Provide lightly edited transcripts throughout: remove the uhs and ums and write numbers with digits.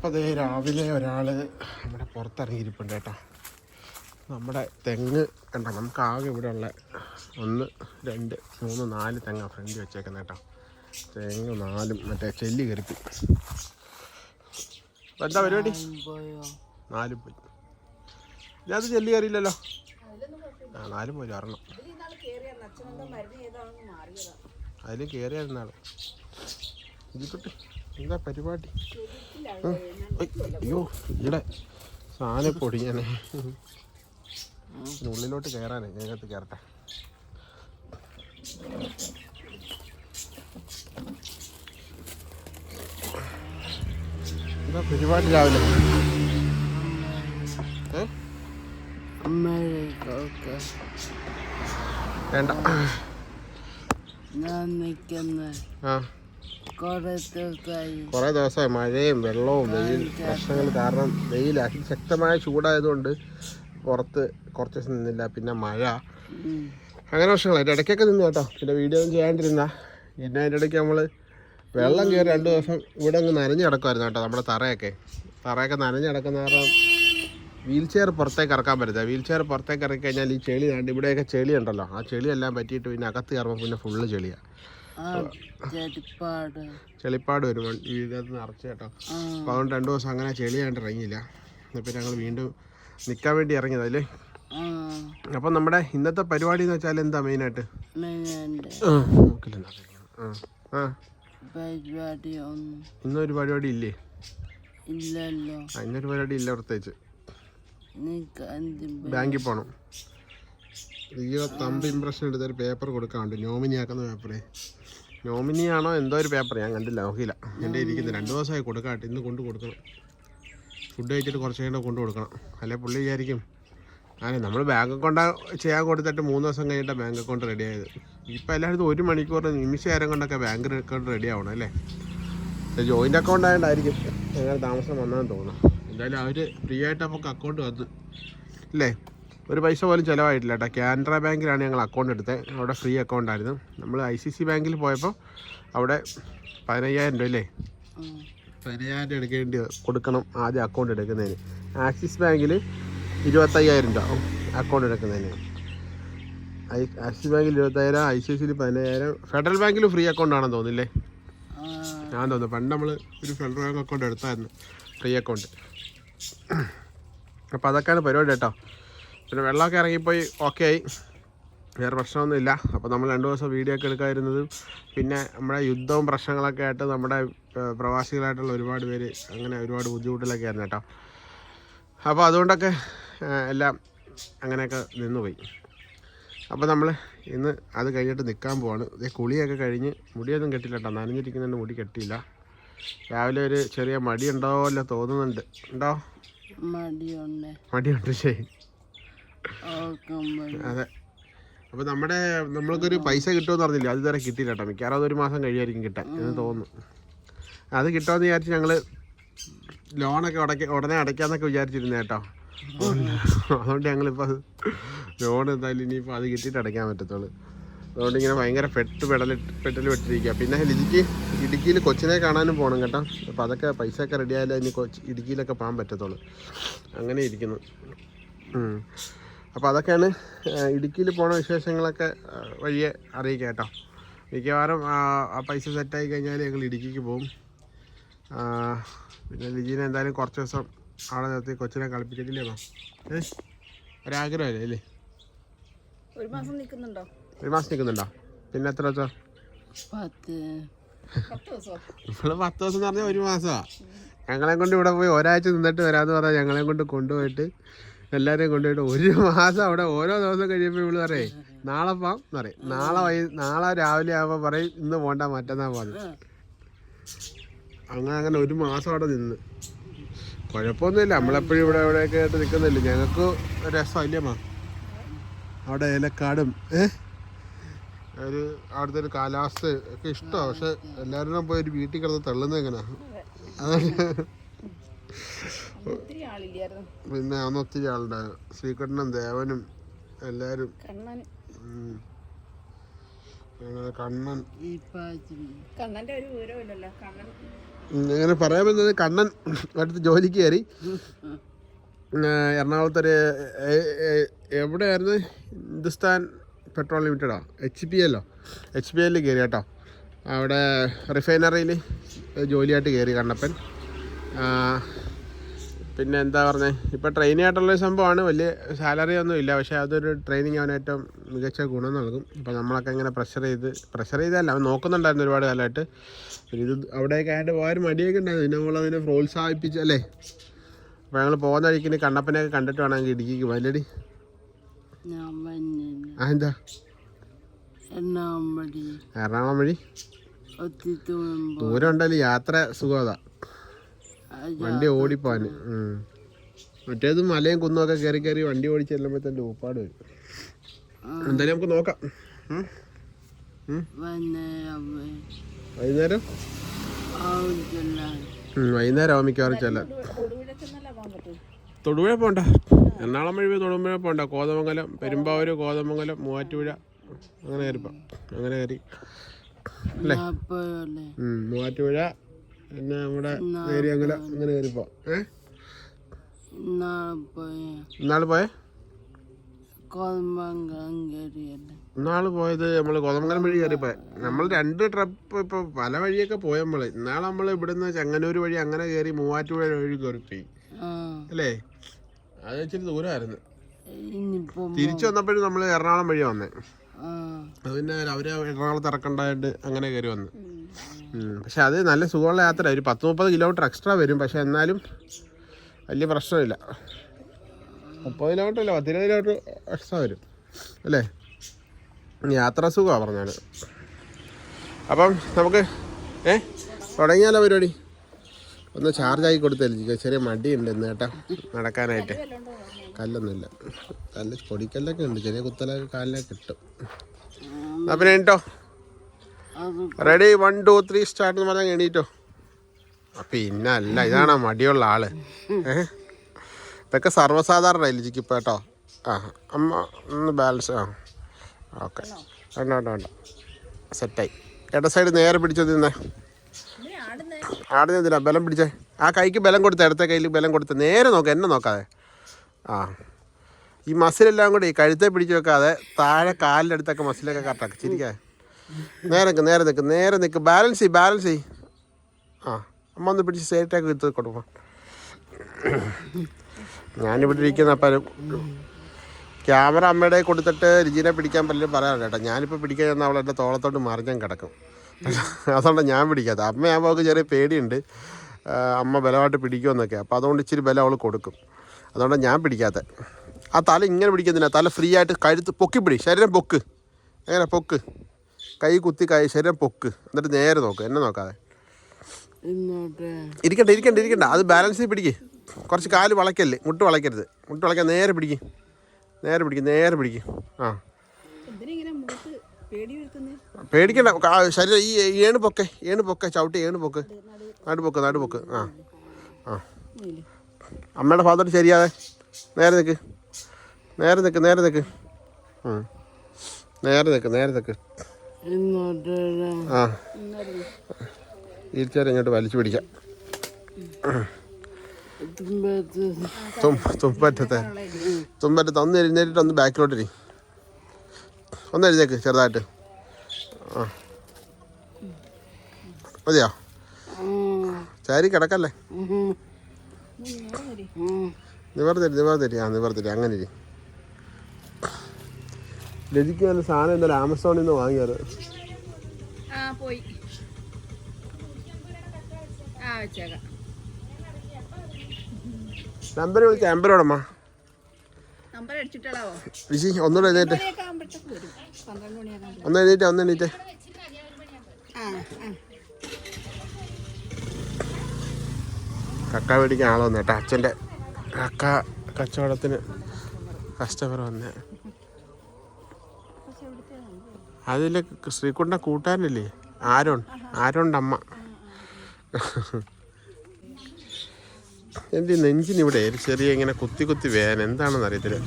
അപ്പോൾ രാവിലെ ഒരാൾ നമ്മുടെ പുറത്തിറങ്ങിയിരിപ്പുണ്ട് കേട്ടോ. നമ്മുടെ തെങ്ങ് കണ്ടോ, നമുക്ക് ആകെ ഇവിടെ ഉള്ള 1 2 3 4 തെങ്ങ ഫ്രണ്ട് വെച്ചേക്കുന്ന കേട്ടോ. തെങ്ങ് 4 മറ്റേ ചെല്ലി കരുപ്പി. അപ്പോൾ എന്താ പരിപാടി? 4 പോയി. ഞാനത് ചെല്ലി കയറിയില്ലല്ലോ. 4 പോയി 6 അതിലും കയറിയായിരുന്നാള്. ഇരിക്കട്ടെ, എന്താ പരിപാടി? അയ്യോ, ഇവിടെ സാധനം പൊടിയാനേ. ഉള്ളിലോട്ട് കയറാനേ, ഞങ്ങൾക്ക് കയറട്ടെ. എന്താ പരിപാടി രാവിലെ? വേണ്ട, കുറേ ദിവസമായി മഴയും വെള്ളവും വെയിൽ പ്രശ്നങ്ങൾ കാരണം വെയിൽ അതിശക്തമായ ചൂടായതുകൊണ്ട് പുറത്ത് കുറച്ച് ദിവസം നിന്നില്ല. പിന്നെ മഴ, അങ്ങനെ പ്രശ്നങ്ങൾ അതിൻ്റെ ഇടയ്ക്കൊക്കെ നിന്ന് കേട്ടോ. പിന്നെ വീഡിയോ ഒന്നും ചെയ്യാണ്ടിരുന്ന പിന്നെ അതിൻ്റെ ഇടയ്ക്ക് നമ്മൾ വെള്ളം കയറി 2 ദിവസം ഇവിടെ അങ്ങ് നനഞ്ഞ് കിടക്കുമായിരുന്നു കേട്ടോ. നമ്മുടെ തറയൊക്കെ നനഞ്ഞ് കിടക്കുന്ന കാരണം വീൽ ചെയർ പുറത്തേക്ക് ഇറക്കാൻ പറ്റില്ല. വീൽ ചെയർ പുറത്തേക്ക് ഇറക്കി കഴിഞ്ഞാൽ ഈ ചെളി കണ്ട് ഇവിടെയൊക്കെ ചെളി ഉണ്ടല്ലോ, ആ ചെളിയെല്ലാം പറ്റിയിട്ട് പിന്നെ അകത്ത് കയറുമ്പോൾ പിന്നെ ഫുള്ള് ചെളിയാണ്, ചെളിപ്പാട് വരും വീടിനകത്ത് നിറച്ച് കേട്ടോ. അപ്പോൾ അതുകൊണ്ട് 2 ദിവസം അങ്ങനെ ചെളിയായിട്ട് ഇറങ്ങിയില്ല. അപ്പോൾ ഞങ്ങൾ വീണ്ടും നിൽക്കാൻ വേണ്ടി ഇറങ്ങിയതല്ലേ. അപ്പം നമ്മുടെ ഇന്നത്തെ പരിപാടി എന്ന് വെച്ചാൽ എന്താ മെയിനായിട്ട്? ഇന്നൊരു പരിപാടി ഇല്ലേ? ഇന്നൊരു പരിപാടി ഇല്ല പ്രത്യേകിച്ച്. ബാങ്കിൽ പോകണം. ഈ തമ്പ് ഇംപ്രഷൻ എടുത്തൊരു പേപ്പർ കൊടുക്കാറുണ്ട്, നോമിനി ആക്കുന്ന പേപ്പറേ. നോമിനി ആണോ എന്തോ ഒരു പേപ്പർ, ഞാൻ കണ്ടില്ല, നോക്കിയില്ല. എൻ്റെ ഇരിക്കുന്നത് 2 ദിവസമായി കൊടുക്കാട്ടെ. ഇന്ന് കൊടുക്കണം. ഫുഡ് കഴിച്ചിട്ട് കുറച്ച് കഴിഞ്ഞാൽ കൊടുക്കണം. അല്ലെ പുള്ളി വിചാരിക്കും നമ്മൾ ബാങ്ക് അക്കൗണ്ട് ചെയ്യാൻ കൊടുത്തിട്ട് 3 ദിവസം കഴിഞ്ഞിട്ട് ബാങ്ക് അക്കൗണ്ട് റെഡി ആയത്. ഇപ്പം എല്ലായിടത്തും 1 മണിക്കൂർ നിമിഷം കൊണ്ടൊക്കെ ബാങ്ക് അക്കൗണ്ട് റെഡി ആവണം അല്ലേ. ജോയിൻ്റ് അക്കൗണ്ട് ആയതുകൊണ്ടായിരിക്കും അങ്ങനെ താമസം വന്നതെന്ന് തോന്നുന്നു. എന്തായാലും അവർ ഫ്രീ ആയിട്ട് നമുക്ക് അക്കൗണ്ട് വന്നു അല്ലേ. ഒരു പൈസ പോലും ചിലവായിട്ടില്ല കേട്ടോ. കാനറ ബാങ്കിലാണ് ഞങ്ങൾ അക്കൗണ്ട് എടുത്തത്. അവിടെ ഫ്രീ അക്കൗണ്ടായിരുന്നു. നമ്മൾ ICC ബാങ്കിൽ പോയപ്പോൾ അവിടെ 15,000 രൂപ അല്ലേ, 15,000 എടുക്കേണ്ടി കൊടുക്കണം ആദ്യം അക്കൗണ്ട് എടുക്കുന്നതിന്. ആക്സിസ് ബാങ്കിൽ 25,000 രൂപ അക്കൗണ്ട് എടുക്കുന്നതിന്. ആക്സിസ് ബാങ്കിൽ 25,000, ICICയിൽ 15,000. ഫെഡറൽ ബാങ്കിൽ ഫ്രീ അക്കൗണ്ട് ആണെന്ന് തോന്നില്ലേ? ഞാൻ തോന്നുന്നു പണ്ട് നമ്മൾ ഒരു ഫെഡറൽ ബാങ്ക് അക്കൗണ്ട് എടുത്തായിരുന്നു, ഫ്രീ അക്കൗണ്ട്. അപ്പോൾ അതൊക്കെയാണ് പരിപാടി കേട്ടോ. പിന്നെ വെള്ളമൊക്കെ ഇറങ്ങിപ്പോയി, ഓക്കെ ആയി, വേറെ പ്രശ്നമൊന്നുമില്ല. അപ്പോൾ നമ്മൾ 2 ദിവസം വീഡിയോ ഒക്കെ എടുക്കാതിരുന്നതും പിന്നെ നമ്മുടെ യുദ്ധവും പ്രശ്നങ്ങളൊക്കെ ആയിട്ട് നമ്മുടെ പ്രവാസികളായിട്ടുള്ള ഒരുപാട് പേര് അങ്ങനെ ഒരുപാട് ബുദ്ധിമുട്ടിലൊക്കെ ആയിരുന്നു കേട്ടോ. അപ്പോൾ അതുകൊണ്ടൊക്കെ എല്ലാം അങ്ങനെയൊക്കെ നിന്നുപോയി. അപ്പോൾ നമ്മൾ ഇന്ന് അത് കഴിഞ്ഞിട്ട് നിൽക്കാൻ പോവാണ്. കുളിയൊക്കെ കഴിഞ്ഞ് മുടിയൊന്നും കെട്ടില്ല കേട്ടോ, നനഞ്ഞിരിക്കുന്നതിൻ്റെ മുടി കെട്ടിയില്ല. രാവിലെ ഒരു ചെറിയ മടിയുണ്ടോ അല്ലോ തോന്നുന്നുണ്ട്. ഉണ്ടോ? മടിയുണ്ട് ശരി. അതെ. അപ്പോൾ നമ്മൾക്കൊരു പൈസ കിട്ടുമെന്ന് പറഞ്ഞില്ല, അത് ഇതുവരെ കിട്ടിയില്ല കേട്ടോ. മിക്കവാറും 1 മാസം കഴിയായിരിക്കും കിട്ടാൻ എന്ന് തോന്നുന്നു. അത് കിട്ടുമെന്ന് വിചാരിച്ച് ഞങ്ങൾ ലോണൊക്കെ ഉടനെ അടയ്ക്കാമെന്നൊക്കെ വിചാരിച്ചിരുന്നേ കേട്ടോ. അതുകൊണ്ട് ഞങ്ങളിപ്പോൾ ലോൺ എന്തായാലും ഇനിയിപ്പോൾ അത് കിട്ടിയിട്ട് അടയ്ക്കാൻ പറ്റത്തുള്ളൂ. അതുകൊണ്ട് ഇങ്ങനെ ഭയങ്കര പെട്ടൽ പെട്ടിരിക്കുക. പിന്നെ ഇടുക്കിയിൽ കൊച്ചിനെ കാണാനും പോകണം കേട്ടോ. അപ്പോൾ അതൊക്കെ പൈസയൊക്കെ റെഡിയായാലേ ഇനി ഇടുക്കിയിലൊക്കെ പോകാൻ പറ്റത്തുള്ളൂ. അങ്ങനെ ഇരിക്കുന്നു. അപ്പോൾ അതൊക്കെയാണ് ഇടുക്കിയിൽ പോണ വിശേഷങ്ങളൊക്കെ വഴിയെ അറിയിക്കാം കേട്ടോ. മിക്കവാറും ആ പൈസ സെറ്റായി കഴിഞ്ഞാൽ ഞങ്ങൾ ഇടുക്കിക്ക് പോകും. പിന്നെ ലിജീനെ എന്തായാലും കുറച്ച് ദിവസം അവിടെ നിർത്തി കൊച്ചിനെ കളിപ്പിച്ചിട്ടില്ലേന്നോ? ഒരാഗ്രഹമല്ലേ അല്ലേ? 1 മാസം നിൽക്കുന്നുണ്ടോ? 1 മാസം നിൽക്കുന്നുണ്ടോ? പിന്നെ എത്ര ദിവസം? 10 ദിവസം. നമ്മൾ 10 ദിവസം എന്ന് പറഞ്ഞാൽ 1 മാസമാണ്. ഞങ്ങളെ കൊണ്ട് ഇവിടെ പോയി ഒരാഴ്ച നിന്നിട്ട് വരാമെന്ന് പറഞ്ഞാൽ ഞങ്ങളെ കൊണ്ട് കൊണ്ടുപോയിട്ട് എല്ലാവരെയും കൊണ്ടുപോയിട്ട് 1 മാസം അവിടെ ഓരോ ദിവസം കഴിയുമ്പോൾ ഇവള് പറയേ നാളെ പോകാം എന്ന് പറയും. നാളെ രാവിലെ ആകുമ്പോൾ പറയും ഇന്ന് പോകണ്ട മറ്റന്നാൾ പോകും. അങ്ങനെ 1 മാസം അവിടെ നിന്ന് കുഴപ്പമൊന്നുമില്ല. നമ്മളെപ്പോഴും ഇവിടെയൊക്കെ ആയിട്ട് നിൽക്കുന്നില്ല. ഞങ്ങൾക്ക് രസമല്ലേ മാ അവിടെ ഏലക്കാടും അവിടുത്തെ ഒരു കാലാവസ്ഥ ഒക്കെ ഇഷ്ടമാണ്. പക്ഷെ എല്ലാവരും പോയി ഒരു വീട്ടിൽ കിടന്ന് തള്ളുന്നത് എങ്ങനെയാ? പിന്നെ അന്ന് ഒത്തിരി ആളുണ്ടായിരുന്നു. ശ്രീകണ്ഠനും ദേവനും എല്ലാവരും. കണ്ണന്റെ ഒരു വിവരമില്ലല്ലോ. കണ്ണൻ ഇങ്ങനെ പറയാൻ പറ്റുന്നത് കണ്ണൻ അടുത്ത് ജോലിക്ക് കയറി എറണാകുളത്തൊരു എവിടെയായിരുന്നു ഹിന്ദുസ്ഥാൻ പെട്രോൾ ലിമിറ്റഡോ HPL കയറി കേട്ടോ. അവിടെ റിഫൈനറിയിൽ ജോലിയായിട്ട് കയറി കണ്ണപ്പൻ. പിന്നെ എന്താ പറഞ്ഞത്, ഇപ്പോൾ ട്രെയിനിങ് ആയിട്ടുള്ളൊരു സംഭവമാണ്. വലിയ സാലറി ഒന്നും ഇല്ല, പക്ഷേ അതൊരു ട്രെയിനിങ് അവന് ഏറ്റവും മികച്ച ഗുണം നൽകും. ഇപ്പോൾ നമ്മളൊക്കെ ഇങ്ങനെ പ്രഷർ ചെയ്തല്ല, അവൻ നോക്കുന്നുണ്ടായിരുന്നു ഒരുപാട് കാലമായിട്ട്. പിന്നെ ഇത് അവിടെയൊക്കെ ആയിട്ട് പോകാൻ മടിയൊക്കെ ഉണ്ടായിരുന്നു. പിന്നെ നമ്മളതിനെ പ്രോത്സാഹിപ്പിച്ചല്ലേ. അപ്പോൾ ഞങ്ങൾ പോകുന്ന വഴിക്ക് കണ്ണപ്പനെയൊക്കെ കണ്ടിട്ട് വേണമെങ്കിൽ ഇടുക്കിക്ക് വല്ലടി. എന്താ എറണാകുളം വഴി ദൂരം ഉണ്ടല്ലോ, യാത്ര സുഖമാ, വണ്ടി ഓടിപ്പോവാൻ. മറ്റേത് മലയും കുന്നുമൊക്കെ കയറി വണ്ടി ഓടിച്ച് ചെല്ലുമ്പോഴത്തേൻ്റെ ഊപ്പാട് വരും. എന്തായാലും നമുക്ക് നോക്കാം. വൈകുന്നേരം ആവും മിക്കവാറും ചെല്ലാം. തൊടുപുഴ പോണ്ട, എറണാകുളം വഴി തൊടുപുഴ പോണ്ട. കോതമംഗലം, പെരുമ്പാവൂർ, കോതമംഗലം, മൂവാറ്റുപുഴ അങ്ങനെ കയറിപ്പോ. അങ്ങനെ കയറി അല്ലേ, മൂവാറ്റുപുഴ, പിന്നെ നമ്മുടെ നേരിയങ്കല അങ്ങനെ കയറിപ്പോ. ഇന്നാള് പോയേ ഇന്നാള് പോയത് നമ്മൾ കോതമംഗലം വഴി കയറിപ്പോയ. നമ്മൾ 2 ട്രിപ്പ് ഇപ്പോൾ പല വഴിയൊക്കെ പോയ നമ്മൾ. ഇന്നാളെ നമ്മൾ ഇവിടുന്ന് ചെങ്ങന്നൂർ വഴി അങ്ങനെ കയറി മൂവാറ്റുപുഴ വഴി കയറിപ്പോയി അല്ലേ. അത് ഇച്ചിരി ദൂരമായിരുന്നു. തിരിച്ചു വന്നപ്പോഴും നമ്മൾ എറണാകുളം വഴി വന്നേ. അത് പിന്നെ അവര് എറണാകുളത്ത് ഇറക്കണ്ടായിട്ട് അങ്ങനെ കയറി വന്നു. പക്ഷെ അത് നല്ല സുഖമുള്ള യാത്ര. ഒരു 10-30 കിലോമീറ്റർ എക്സ്ട്രാ വരും, പക്ഷെ എന്നാലും വലിയ പ്രശ്നമില്ല. 30 കിലോമീറ്റർ ഇല്ല, 10-20 കിലോമീറ്റർ എക്സ്ട്രാ വരും അല്ലേ. യാത്ര സുഖമാണ് പറഞ്ഞാൽ. അപ്പം നമുക്ക് തുടങ്ങിയാലോ പരിപാടി. ഒന്ന് ചാർജാക്കി കൊടുത്തല്ലേ, ചെറിയ മടിയുണ്ട് ഇന്ന് കേട്ടോ നടക്കാനായിട്ട്. കല്ലൊന്നുമില്ല, പൊടിക്കല്ലൊക്കെ ഉണ്ട്, ചെറിയ കുത്തലൊക്കെ കാലിലൊക്കെ കിട്ടും. അപ്പം എണീറ്റോ, റെഡി 1 2 3 സ്റ്റാർട്ട് എന്ന് പറഞ്ഞാൽ എണീറ്റോ. പിന്നെ അല്ല, ഇതാണോ മടിയുള്ള ആള്? ഇതൊക്കെ സർവ്വസാധാരണ ലിജിക്ക് ഇപ്പം കേട്ടോ. അമ്മ ഒന്ന് ബാലൻസ്. ഓക്കെ, വേണ്ട സെറ്റായി. ഇട സൈഡ് നേരെ പിടിച്ചോ. നിന്നേ ആടുന്നില്ല, ബലം പിടിച്ചേ. ആ കൈക്ക് ബലം കൊടുത്ത, ഇടത്തെ കയ്യിൽ ബലം കൊടുത്ത് നേരെ നോക്കാം, എന്നെ നോക്കാതെ. ഈ മസിലെല്ലാം കൂടി കഴുത്തെ പിടിച്ച് വെക്കാതെ താഴെ കാലിൻ്റെ അടുത്തൊക്കെ മസിലൊക്കെ കറക്റ്റാക്കി ചിരിക്കാതെ. നേരെ നിൽക്ക് ബാലൻസ് ചെയ്യ്. അമ്മ ഒന്ന് പിടിച്ച് സേറ്റാക്കി എടുത്ത് കൊടുക്കും. ഞാനിവിടെ ഇരിക്കുന്ന അപ്പം ക്യാമറ അമ്മയുടെ കൊടുത്തിട്ട് രുചിനെ പിടിക്കാൻ പലരും പറയാറുണ്ട് കേട്ടോ. ഞാനിപ്പോൾ പിടിക്കാൻ ചെന്നാൽ അവളെൻ്റെ തോളത്തോട്ട് മറിഞ്ഞാൻ കിടക്കും. അതുകൊണ്ട് ഞാൻ പിടിക്കാത്ത. അമ്മയാകുമ്പോൾ അവൾക്ക് ചെറിയ പേടിയുണ്ട്, അമ്മ ബലമായിട്ട് പിടിക്കുമെന്നൊക്കെ. അപ്പോൾ അതുകൊണ്ട് ഇച്ചിരി ബലം അവൾ കൊടുക്കും. അതുകൊണ്ടാണ് ഞാൻ പിടിക്കാത്ത. ആ തല ഇങ്ങനെ പിടിക്കുന്നില്ല, തല ഫ്രീ ആയിട്ട് കഴുത്ത് പൊക്കി പിടി, ശരീരം പൊക്ക്. എങ്ങനെ പൊക്ക്, കൈ കുത്തി ശരീരം പൊക്ക്, എന്നിട്ട് നേരെ നോക്ക്, എന്നെ നോക്കാതെ. ഇരിക്കണ്ട, അത് ബാലൻസ് ചെയ്ത് പിടിക്ക്. കുറച്ച് കാല് വളയ്ക്കല്ലേ, മുട്ട് വളയ്ക്കരുത്. മുട്ട് വളയ്ക്കാൻ നേരെ പിടിക്ക്. പേടിക്കണ്ട, ശരീരം ഈ ഏണ് പൊക്കെ ചവിട്ടി ഏണ് പൊക്ക്, നടുപൊക്ക്. അമ്മയുടെ ഭാഗത്തോട്ട് ശരിയാതെ നേരെ നിൽക്ക്. ഈർച്ചേരെ ഇങ്ങോട്ട് വലിച്ചു പിടിക്കാം. തുമ്പറ്റത്തെ ഒന്ന് എഴുന്നേറ്റിട്ട് ഒന്ന് ബാക്കിലോട്ടിരി. ഒന്ന് എഴുന്നേക്ക് ചെറുതായിട്ട്. മതിയോ? ചാരി കിടക്കല്ലേ, നിവർത്തിരി. അങ്ങനെ ഇരി. ലജിക്ക് നല്ല സാധനം എന്തായാലും ആമസോണിൽ നിന്ന് വാങ്ങിയത്. നമ്പർ വിളിച്ച എമ്പരോടമ്മ വിശി ഒന്നുകൂടെ എഴുന്നേറ്റ്. ഒന്ന് എഴുന്നേറ്റ്. കക്ക മേടിക്കാൻ ആളെ വന്നു കേട്ടോ. അച്ഛൻ്റെ കക്ക കച്ചവടത്തിന് കസ്റ്റമർ വന്നേ. അതിൽ ശ്രീകുട്ടൻ്റെ കൂട്ടാനില്ലേ, ആരോണ്ട് അമ്മ. എൻ്റെ നെഞ്ചിനിവിടെ ചെറിയ ഇങ്ങനെ കുത്തി വേദന, എന്താണെന്ന് അറിയത്തില്ല.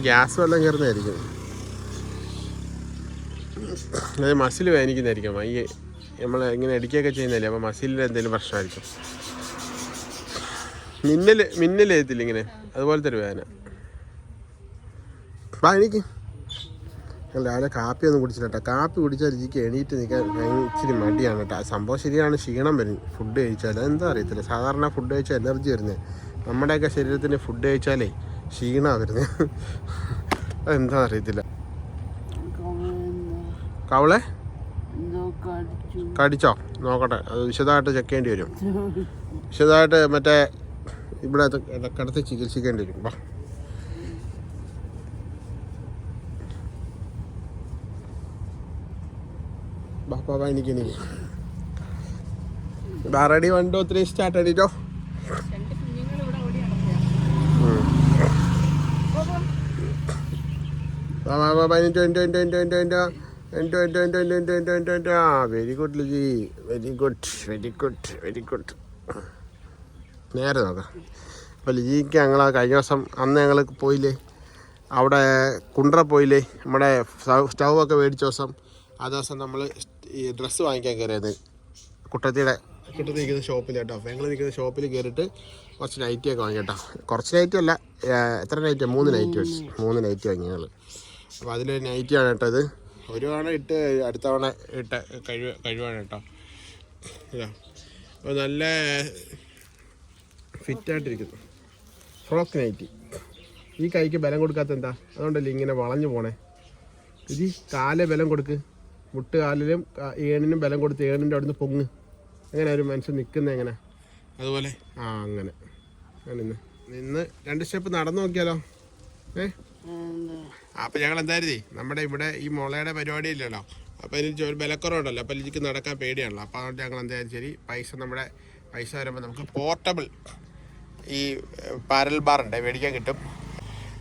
ഗ്യാസ് വെള്ളം കയറുന്നതായിരിക്കും, അത് മസിൽ വേദനിക്കുന്നതായിരിക്കും. നമ്മൾ ഇങ്ങനെ ഇടിക്കുകയൊക്കെ ചെയ്യുന്നില്ലേ, അപ്പോൾ മസിലിൽ എന്തെങ്കിലും പ്രശ്നമായിരിക്കും. മിന്നലേത്തില്ല ഇങ്ങനെ, അതുപോലത്തെ ഒരു വേദന. വാ എനിക്ക് ഞാൻ രാവിലെ കാപ്പി ഒന്നും കുടിച്ചില്ല കേട്ടോ. കാപ്പി കുടിച്ചാൽ രുചിക്ക് എണീറ്റ് നിൽക്കാൻ ഇച്ചിരി മടിയാണ് കേട്ടോ. സംഭവം ശരിയാണ്, ക്ഷീണം വരും ഫുഡ് കഴിച്ചാൽ. എന്താ അറിയത്തില്ല, സാധാരണ ഫുഡ് കഴിച്ചാൽ എനർജി വരുന്നത്. നമ്മുടെയൊക്കെ ശരീരത്തിന് ഫുഡ് കഴിച്ചാലേ ക്ഷീണമാണ് വരുന്നത്. അതെന്താ അറിയത്തില്ല. കവളെ കടിച്ചോ നോക്കട്ടെ, അത് വിശദമായിട്ട് ചെക്ക് ചെയ്യേണ്ടി വരും. വിശദമായിട്ട് മറ്റേ ഇവിടെ കിടത്തി ചികിത്സിക്കേണ്ടി വരും. വാ ബാപ്പാ എനിക്ക് റെഡി 1 2 3 സ്റ്റാർട്ട് അടിച്ചോ. Very good Liji, very good very good very good. നേരെ നോക്കാം. അപ്പോൾ ലിജിക്ക് ഞങ്ങൾ കഴിഞ്ഞ ദിവസം അന്ന് ഞങ്ങൾ പോയില്ലേ, അവിടെ കുണ്ട്ര പോയില്ലേ, നമ്മുടെ സ്റ്റൗവൊക്കെ മേടിച്ച ദിവസം. ആ ദിവസം നമ്മൾ ഈ ഡ്രസ്സ് വാങ്ങിക്കാൻ കയറിയത് കുട്ടത്തി നിൽക്കുന്ന ഷോപ്പിൽ കേട്ടോ. അപ്പോൾ ഞങ്ങൾ നിൽക്കുന്ന ഷോപ്പിൽ കയറിയിട്ട് കുറച്ച് നൈറ്റിയൊക്കെ വാങ്ങി കേട്ടോ. കുറച്ച് നൈറ്റി അല്ല, എത്ര നൈറ്റ്, 3 നൈറ്റി മേടിച്ചു. 3 നൈറ്റി വാങ്ങി ഞങ്ങൾ. അപ്പോൾ അതിലൊരു നൈറ്റിയാണ് കേട്ടോ. ഇത് ഒരു തവണ ഇട്ട് അടുത്ത തവണ ഇട്ട് കഴിവാണ് കേട്ടോ. അപ്പോൾ നല്ല ഫിറ്റായിട്ടിരിക്കുന്നു. Frock nightie. ഈ കൈക്ക് ബലം കൊടുക്കാത്ത എന്താ, അതുകൊണ്ടല്ലേ ഇങ്ങനെ വളഞ്ഞു പോണേ. ഇത് കാലെ ബലം കൊടുക്ക്, മുട്ട് കാലിലും ഏണിനും ബലം കൊടുത്ത് ഏണിൻ്റെ അവിടുന്ന് പൊങ്ങ്. എങ്ങനെ ഒരു മനുഷ്യൻ നിൽക്കുന്നത് എങ്ങനെ, അതുപോലെ അങ്ങനെ നിന്ന് 2 സ്റ്റെപ്പ് നടന്നു നോക്കിയാലോ. അപ്പോൾ ഞങ്ങൾ എന്തായാലും നമ്മുടെ ഇവിടെ ഈ മുളയുടെ പരിപാടി ഇല്ലല്ലോ, അപ്പോൾ എനിക്ക് ഒരു ബലക്കുറവുണ്ടല്ലോ, അപ്പോൾ എനിക്ക് നടക്കാൻ പേടിയാണല്ലോ. അപ്പോൾ അതുകൊണ്ട് ഞങ്ങൾ എന്തായാലും ശരി പൈസ വരുമ്പോൾ നമുക്ക് പോർട്ടബിൾ ഈ പാരൽ ബാർ ഉണ്ട്, മേടിക്കാൻ കിട്ടും.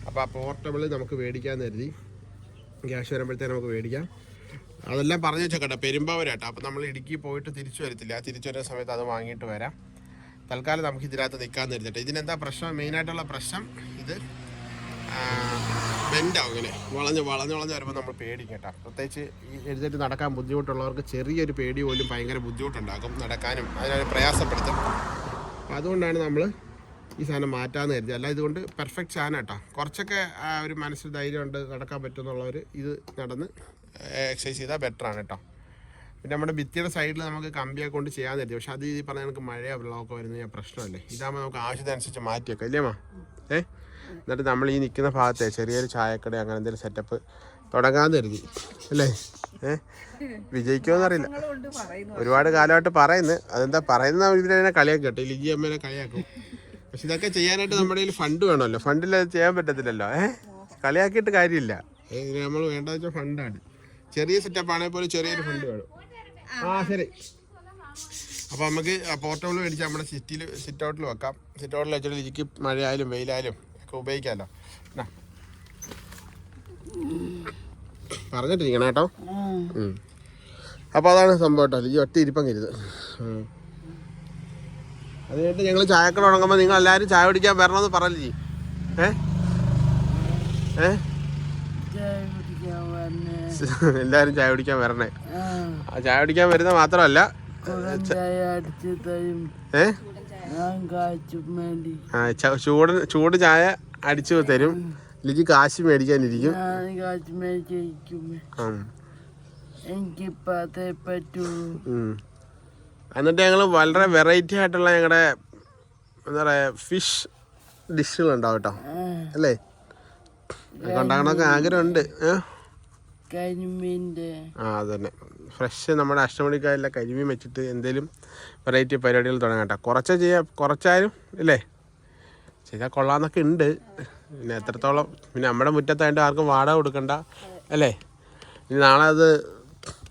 അപ്പോൾ ആ പോർട്ടബിൾ നമുക്ക് മേടിക്കാമെന്ന് കരുതി. ക്യാഷ് വരുമ്പോഴത്തേക്ക് നമുക്ക് മേടിക്കാം. അതെല്ലാം പറഞ്ഞു വെച്ചേക്കട്ടെ, പെരുമ്പാവൂരാട്ടോ. അപ്പോൾ നമ്മൾ ഇടുക്കി പോയിട്ട് തിരിച്ചു വരത്തില്ല, തിരിച്ചു വരുന്ന സമയത്ത് അത് വാങ്ങിയിട്ട് വരാം. തൽക്കാലം നമുക്ക് ഇതിനകത്ത് നിൽക്കാമെന്ന് കരുതിട്ട്. ഇതിനെന്താ പ്രശ്നം, മെയിനായിട്ടുള്ള പ്രശ്നം ഇത് ബെൻഡാവും, ഇങ്ങനെ വളഞ്ഞ് വരുമ്പോൾ നമ്മൾ പേടിക്കും കേട്ടോ. പ്രത്യേകിച്ച് ഈ എഴുന്നേറ്റ് നടക്കാൻ ബുദ്ധിമുട്ടുള്ളവർക്ക് ചെറിയൊരു പേടി പോലും ഭയങ്കര ബുദ്ധിമുട്ടുണ്ടാക്കും, നടക്കാനും അതിനെ പ്രയാസപ്പെടുത്തും. അപ്പോൾ അതുകൊണ്ടാണ് നമ്മൾ ഈ സാധനം മാറ്റാമെന്ന് കരുതി. അല്ല ഇതുകൊണ്ട് പെർഫെക്റ്റ് സാധനം കേട്ടോ. കുറച്ചൊക്കെ ഒരു മനസ്സിൽ ധൈര്യമുണ്ട്, നടക്കാൻ പറ്റുമെന്നുള്ളവർ ഇത് നടന്ന് എക്സസൈസ് ചെയ്താൽ ബെറ്ററാണ് കേട്ടോ. പിന്നെ നമ്മുടെ ഭിത്തിയുടെ സൈഡിൽ നമുക്ക് കമ്പിയൊക്കെ കൊണ്ട് ചെയ്യാൻ പറ്റും. പക്ഷെ അത് ഈ പറഞ്ഞാൽ നമുക്ക് മഴയോ വെള്ളമൊക്കെ വരുന്ന പ്രശ്നമല്ലേ. ഇതാകുമ്പോൾ നമുക്ക് ആവശ്യത്തിനനുസരിച്ച് മാറ്റിയൊക്കെ ഇല്ലേമാ. എന്നിട്ട് നമ്മൾ ഈ നിൽക്കുന്ന ഭാഗത്തെ ചെറിയൊരു ചായക്കട അങ്ങനെ എന്തെങ്കിലും സെറ്റപ്പ് തുടങ്ങാൻ കരുതി അല്ലേ. വിജയിക്കുമെന്നറിയില്ല, ഒരുപാട് കാലമായിട്ട് പറയുന്നത്. അതെന്താ പറയുന്നത്, ഇതിനെ കളിയാക്കി കേട്ടോ, ലിജി അമ്മേനെ കളിയാക്കും. പക്ഷെ ഇതൊക്കെ ചെയ്യാനായിട്ട് നമ്മുടെ കയ്യിൽ ഫണ്ട് വേണമല്ലോ. ഫണ്ടിൽ ചെയ്യാൻ പറ്റത്തില്ലല്ലോ. കളിയാക്കിയിട്ട് കാര്യമില്ല. നമ്മൾ വേണ്ട വെച്ചാൽ ഫണ്ടാണ്. ചെറിയ സെറ്റപ്പ് ആണെങ്കിൽ പോലും ചെറിയൊരു ഫണ്ട് വേണം. ശരി. അപ്പോൾ നമുക്ക് പോർട്ടബിൾ മേടിച്ച് നമ്മുടെ സിറ്റ് ഔട്ടിൽ വെക്കാം. സിറ്റ് ഔട്ടിൽ വെച്ചിട്ട് ലിജിക്ക് മഴയായാലും വെയിലായാലും ഒക്കെ ഉപയോഗിക്കാമല്ലോ. പറഞ്ഞിട്ടിരിക്കണം കേട്ടോ. അപ്പോൾ അതാണ് സംഭവം കേട്ടോ. ലിജി ഒറ്റ ഇരിപ്പം കരുത്. അത് കഴിഞ്ഞിട്ട് ഞങ്ങൾ ചായക്കട തുടങ്ങുമ്പോൾ നിങ്ങൾ എല്ലാവരും ചായ കുടിക്കാൻ വരണമെന്ന് പറഞ്ഞില്ലേ. എല്ലാവരും ചായ കുടിക്കാൻ വരണേ. ചായ കുടിക്കാൻ വരുന്ന മാത്രമല്ല ചൂട് ചായ അടിച്ചു തരും. ലിജി കാശ് മേടിക്കാനിരിക്കും. എന്നിട്ട് ഞങ്ങൾ വളരെ വെറൈറ്റി ആയിട്ടുള്ള ഞങ്ങളുടെ എന്താ പറയുക ഫിഷ് ഡിഷുകളുണ്ടാവും കേട്ടോ അല്ലേ. ഉണ്ടാകണമൊക്കെ ആഗ്രഹമുണ്ട്. അതന്നെ ഫ്രഷ് നമ്മുടെ അഷ്ടമണിക്കായല്ല കരിമീൻ വെച്ചിട്ട് എന്തെങ്കിലും വെറൈറ്റി പരിപാടികൾ തുടങ്ങാം കേട്ടോ. കുറച്ചായാലും ഇല്ലേ ചെയ്താൽ കൊള്ളാമെന്നൊക്കെ ഉണ്ട്. പിന്നെ എത്രത്തോളം, പിന്നെ നമ്മുടെ മുറ്റത്തായിട്ട് ആർക്കും വാടക കൊടുക്കണ്ട അല്ലേ. ഇനി നാളെ അത്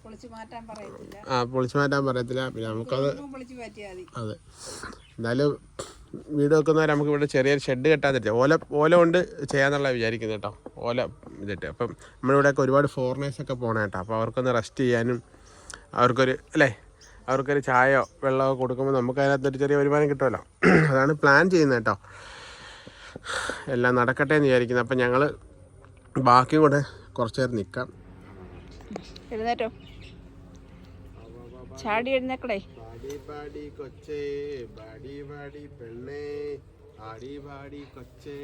പൊളിച്ചു മാറ്റാൻ പറയത്തില്ല. പിന്നെ നമുക്കത് അതെ എന്തായാലും വീട് വെക്കുന്നവരെ നമുക്ക് ഇവിടെ ചെറിയൊരു ഷെഡ് കെട്ടാൻ തരും. ഓല കൊണ്ട് ചെയ്യാന്നുള്ള വിചാരിക്കുന്നത് കേട്ടോ. ഓല ഇതിട്ട് അപ്പം നമ്മളിവിടെയൊക്കെ ഒരുപാട് ഫോറിനേഴ്സൊക്കെ പോകണം കേട്ടോ. അപ്പോൾ അവർക്കൊന്ന് റെസ്റ്റ് ചെയ്യാനും അവർക്കൊരു ചായയോ വെള്ളമോ കൊടുക്കുമ്പോൾ നമുക്ക് അതിനകത്തൊരു ചെറിയ വരുമാനം കിട്ടുമല്ലോ. അതാണ് പ്ലാൻ ചെയ്യുന്നത് കേട്ടോ. എല്ലാം നടക്കട്ടെ എന്ന് വിചാരിക്കുന്നത്. അപ്പം ഞങ്ങൾ ബാക്കിയും കൂടെ കുറച്ച് നേരം നിൽക്കാം. ചാടി എഴുന്നേക്കടേ. ബാടി ബാടി കൊച്ചേ ബാടി ബാടി പെണ്ണേ ആടി ബാടി കൊച്ചേ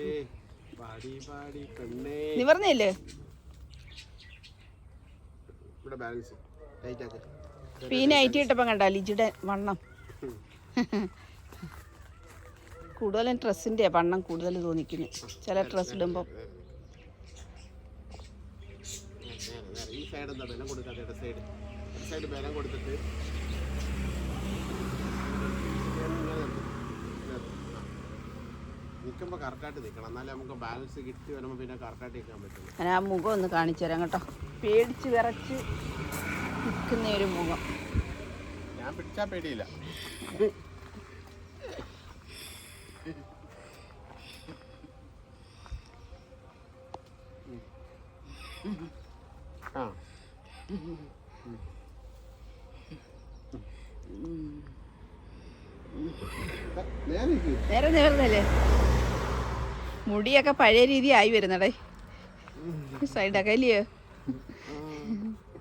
ബാടി ബാടി പെണ്ണേ. നിവർന്നില്ലേ? ഇവിടെ ബാലൻസ് ടൈറ്റ് ആക്ക്. പീനായിട്ട് ഇട്ടപ്പം കണ്ട ലിജിയുടെ വണ്ണം കൂടുതലും ഡ്രസ്സിൻ്റെ വണ്ണം കൂടുതൽ തോന്നിക്കുന്നു ചില ഡ്രസ്സ് ഇടുമ്പം. ഈ സൈഡ് എന്താ ബലം കൊടുക്കാത്ത സൈഡ് ബലം കൊടുത്തിട്ട് നിൽക്കുമ്പോൾ കറക്റ്റായിട്ട് നിൽക്കണം, എന്നാലേ നമുക്ക് ബാലൻസ് കിട്ടി വരുമ്പോൾ പിന്നെ കറക്റ്റായിട്ട് നിൽക്കാൻ പറ്റും. ഞാൻ ആ മുഖം ഒന്ന് കാണിച്ചു തരാം കേട്ടോ. പേടിച്ച് വിറച്ച് നിൽക്കുന്ന ഒരു മുഖം. ഞാൻ പിടിച്ചാൽ പേടിയില്ല. ആ നേരെ നിവർന്നല്ലേ? മുടിയൊക്കെ പഴയ രീതി ആയി വരുന്നടേ. സൈഡൊക്കെ ഇല്ലയോ?